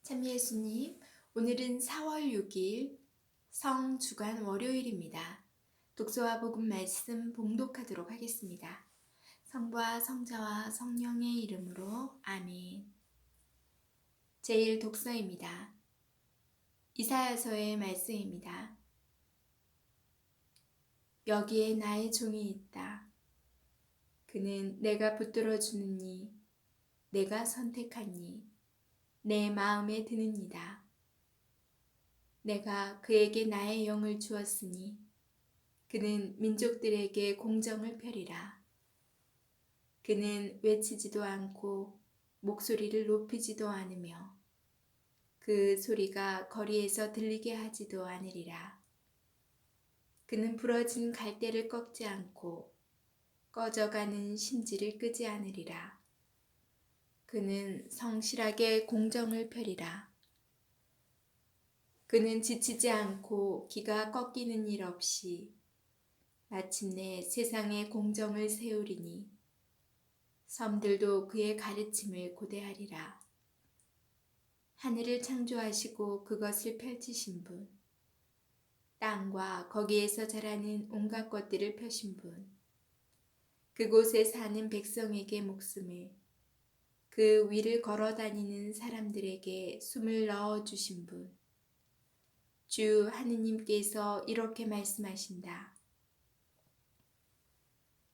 참 예수님, 오늘은 4월 6일 성주간 월요일입니다. 독서와 복음 말씀 봉독하도록 하겠습니다. 성부와 성자와 성령의 이름으로 아멘. 제1 독서입니다. 이사야서의 말씀입니다. 여기에 나의 종이 있다. 그는 내가 붙들어 주느니 내가 선택하니 내 마음에 드느니라. 내가 그에게 나의 영을 주었으니 그는 민족들에게 공정을 펴리라. 그는 외치지도 않고 목소리를 높이지도 않으며 그 소리가 거리에서 들리게 하지도 않으리라. 그는 부러진 갈대를 꺾지 않고 꺼져가는 심지를 끄지 않으리라. 그는 성실하게 공정을 펴리라. 그는 지치지 않고 기가 꺾이는 일 없이 마침내 세상에 공정을 세우리니 섬들도 그의 가르침을 고대하리라. 하늘을 창조하시고 그것을 펼치신 분, 땅과 거기에서 자라는 온갖 것들을 펴신 분, 그곳에 사는 백성에게 목숨을, 그 위를 걸어 다니는 사람들에게 숨을 넣어주신 분, 주 하느님께서 이렇게 말씀하신다.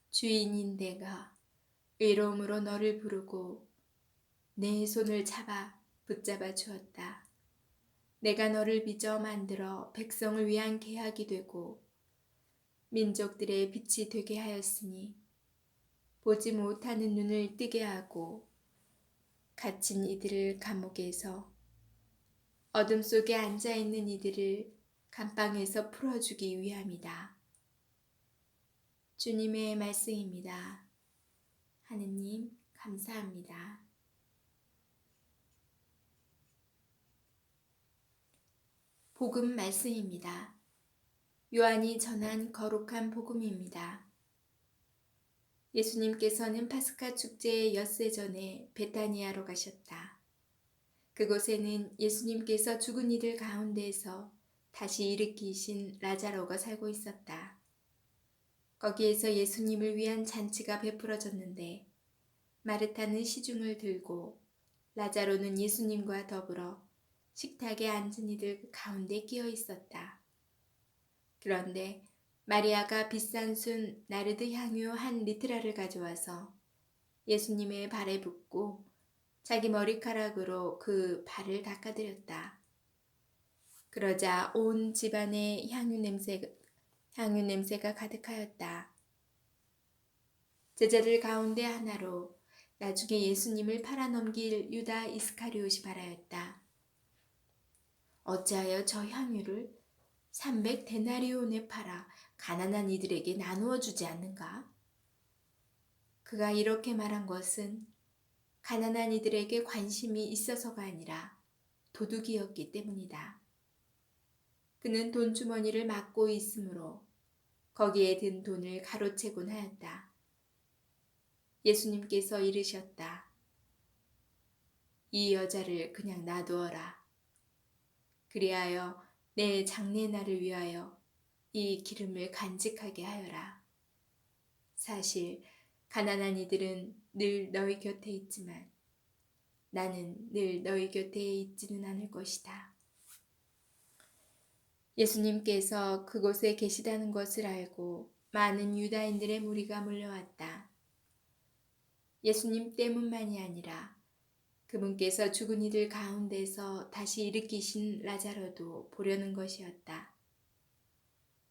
주인인 내가 의로움으로 너를 부르고 내 손을 붙잡아 주었다. 내가 너를 빚어 만들어 백성을 위한 계약이 되고 민족들의 빛이 되게 하였으니 보지 못하는 눈을 뜨게 하고 갇힌 이들을 감옥에서 어둠 속에 앉아있는 이들을 감방에서 풀어주기 위함이다. 주님의 말씀입니다. 하느님 감사합니다. 복음 말씀입니다. 요한이 전한 거룩한 복음입니다. 예수님께서는 파스카 축제의 엿새 전에 베타니아로 가셨다. 그곳에는 예수님께서 죽은 이들 가운데에서 다시 일으키신 라자로가 살고 있었다. 거기에서 예수님을 위한 잔치가 베풀어졌는데 마르타는 시중을 들고 라자로는 예수님과 더불어 식탁에 앉은 이들 가운데 끼어 있었다. 그런데 마리아가 비싼 순 나르드 향유 한 리트라를 가져와서 예수님의 발에 붓고 자기 머리카락으로 그 발을 닦아드렸다. 그러자 온 집안에 향유 냄새가 가득하였다. 제자들 가운데 하나로 나중에 예수님을 팔아넘길 유다 이스카리옷이 말하였다. 어찌하여 저 향유를 300데나리온에 팔아 가난한 이들에게 나누어 주지 않는가? 그가 이렇게 말한 것은 가난한 이들에게 관심이 있어서가 아니라 도둑이었기 때문이다. 그는 돈주머니를 막고 있으므로 거기에 든 돈을 가로채곤 하였다. 예수님께서 이르셨다. 이 여자를 그냥 놔두어라. 그리하여 내 장례날을 위하여 이 기름을 간직하게 하여라. 사실 가난한 이들은 늘 너희 곁에 있지만 나는 늘 너희 곁에 있지는 않을 것이다. 예수님께서 그곳에 계시다는 것을 알고 많은 유다인들의 무리가 몰려왔다. 예수님 때문만이 아니라 그분께서 죽은 이들 가운데서 다시 일으키신 라자로도 보려는 것이었다.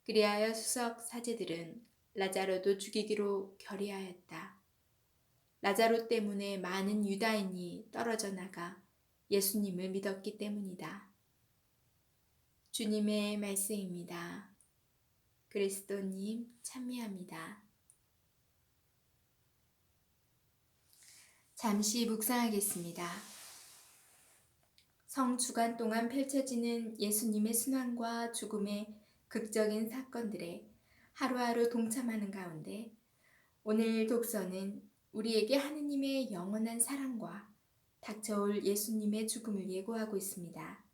그리하여 수석 사제들은 라자로도 죽이기로 결의하였다. 라자로 때문에 많은 유다인이 떨어져 나가 예수님을 믿었기 때문이다. 주님의 말씀입니다. 그리스도님 찬미합니다. 잠시 묵상하겠습니다. 성주간 동안 펼쳐지는 예수님의 순환과 죽음의 극적인 사건들에 하루하루 동참하는 가운데 오늘 독서는 우리에게 하느님의 영원한 사랑과 닥쳐올 예수님의 죽음을 예고하고 있습니다.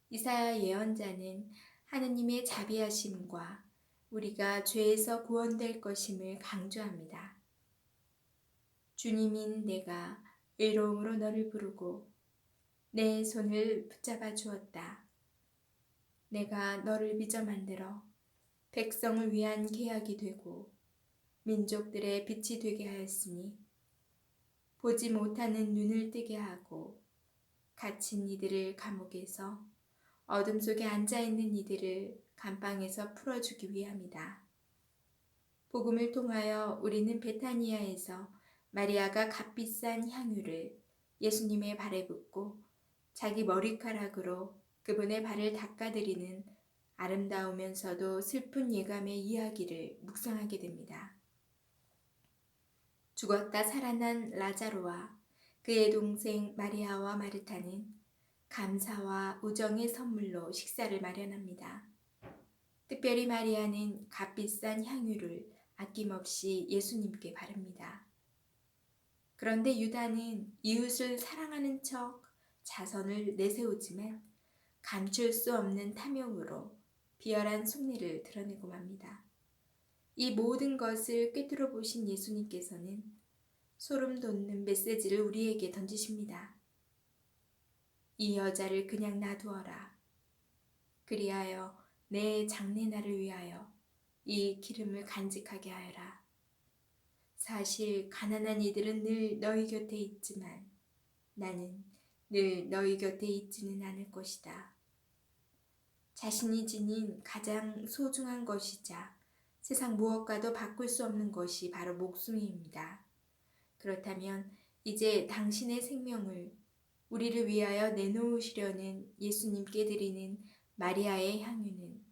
이사야 예언자는 하느님의 자비하심과 우리가 죄에서 구원될 것임을 강조합니다. 주님인 내가 의로움으로 너를 부르고 내 손을 붙잡아 주었다. 내가 너를 빚어 만들어 백성을 위한 계약이 되고 민족들의 빛이 되게 하였으니 보지 못하는 눈을 뜨게 하고 갇힌 이들을 감옥에서 어둠 속에 앉아있는 이들을 감방에서 풀어주기 위함이다. 복음을 통하여 우리는 베타니아에서 마리아가 값비싼 향유를 예수님의 발에 붓고 자기 머리카락으로 그분의 발을 닦아드리는 아름다우면서도 슬픈 예감의 이야기를 묵상하게 됩니다. 죽었다 살아난 라자로와 그의 동생 마리아와 마르타는 감사와 우정의 선물로 식사를 마련합니다. 특별히 마리아는 값비싼 향유를 아낌없이 예수님께 바릅니다. 그런데 유다는 이웃을 사랑하는 척 자선을 내세우지만 감출 수 없는 탐욕으로 비열한 속내를 드러내고 맙니다. 이 모든 것을 꿰뚫어 보신 예수님께서는 소름 돋는 메시지를 우리에게 던지십니다. 이 여자를 그냥 놔두어라. 그리하여 내 장례날을 위하여 이 기름을 간직하게 하여라. 사실 가난한 이들은 늘 너희 곁에 있지만 나는 늘 너희 곁에 있지는 않을 것이다. 자신이 지닌 가장 소중한 것이자 세상 무엇과도 바꿀 수 없는 것이 바로 목숨입니다. 그렇다면 이제 당신의 생명을 우리를 위하여 내놓으시려는 예수님께 드리는 마리아의 향유는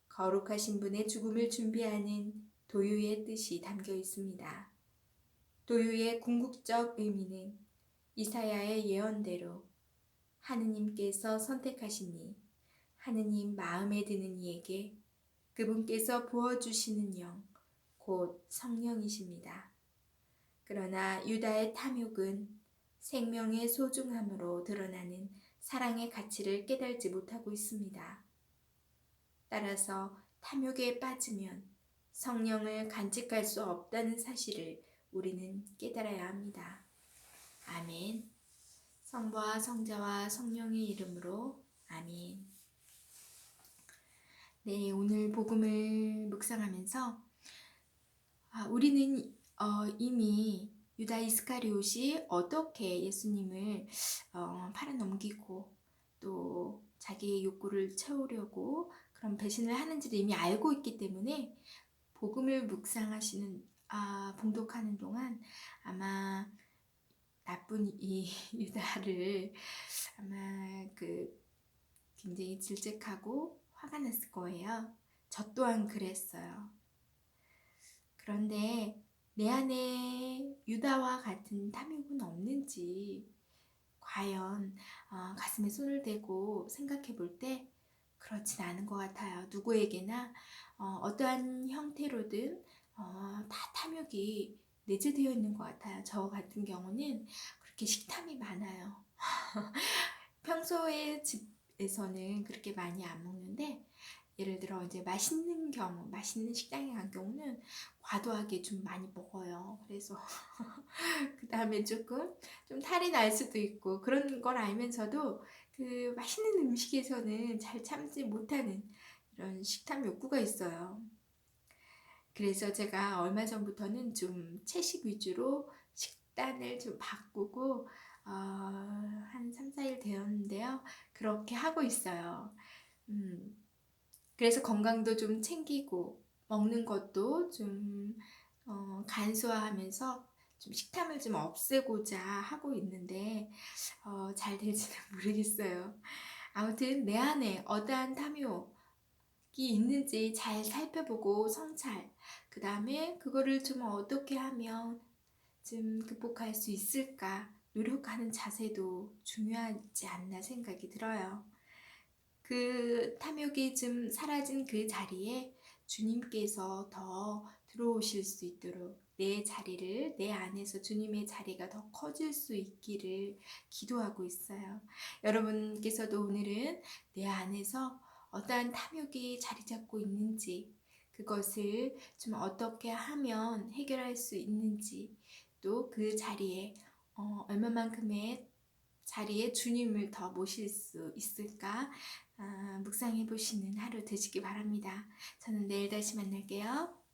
거룩하신 분의 죽음을 준비하는 도유의 뜻이 담겨 있습니다. 도유의 궁극적 의미는 이사야의 예언대로 하느님께서 선택하시니 하느님 마음에 드는 이에게 그분께서 부어주시는 영, 곧 성령이십니다. 그러나 유다의 탐욕은 생명의 소중함으로 드러나는 사랑의 가치를 깨달지 못하고 있습니다. 따라서 탐욕에 빠지면 성령을 간직할 수 없다는 사실을 우리는 깨달아야 합니다. 아멘. 성부와 성자와 성령의 이름으로 아멘. 네, 오늘 복음을 묵상하면서 우리는 이미 유다 이스카리옷이 어떻게 예수님을 팔아넘기고 또 자기의 욕구를 채우려고 그런 배신을 하는지를 이미 알고 있기 때문에 복음을 묵상하시는 봉독하는 동안 아마 나쁜 이 유다를 아마 굉장히 질책하고 화가 났을 거예요. 저 또한 그랬어요. 그런데 내 안에 유다와 같은 탐욕은 없는지 과연 가슴에 손을 대고 생각해 볼 때 그렇진 않은 것 같아요. 누구에게나 어떠한 형태로든 다 탐욕이 내재되어 있는 것 같아요. 저 같은 경우는 그렇게 식탐이 많아요. 평소에 집에서는 그렇게 많이 안 먹는데 예를 들어 이제 맛있는 식당에 간 경우는 과도하게 좀 많이 먹어요. 그래서 그 다음에 좀 탈이 날 수도 있고 그런 걸 알면서도 그 맛있는 음식에서는 잘 참지 못하는 이런 식탐 욕구가 있어요. 그래서 제가 얼마 전부터는 좀 채식 위주로 식단을 좀 바꾸고 한 3, 4일 되었는데요. 그렇게 하고 있어요. 그래서 건강도 좀 챙기고 먹는 것도 좀 간소화하면서 좀 식탐을 좀 없애고자 하고 있는데 잘 될지는 모르겠어요. 아무튼 내 안에 어떠한 탐욕이 있는지 잘 살펴보고 성찰, 그 다음에 그거를 좀 어떻게 하면 좀 극복할 수 있을까 노력하는 자세도 중요하지 않나 생각이 들어요. 그 탐욕이 좀 사라진 그 자리에 주님께서 더 들어오실 수 있도록 내 자리를, 내 안에서 주님의 자리가 더 커질 수 있기를 기도하고 있어요. 여러분께서도 오늘은 내 안에서 어떠한 탐욕이 자리 잡고 있는지, 그것을 좀 어떻게 하면 해결할 수 있는지, 또 그 자리에 얼마만큼의 자리에 주님을 더 모실 수 있을까 묵상해 보시는 하루 되시기 바랍니다. 저는 내일 다시 만날게요.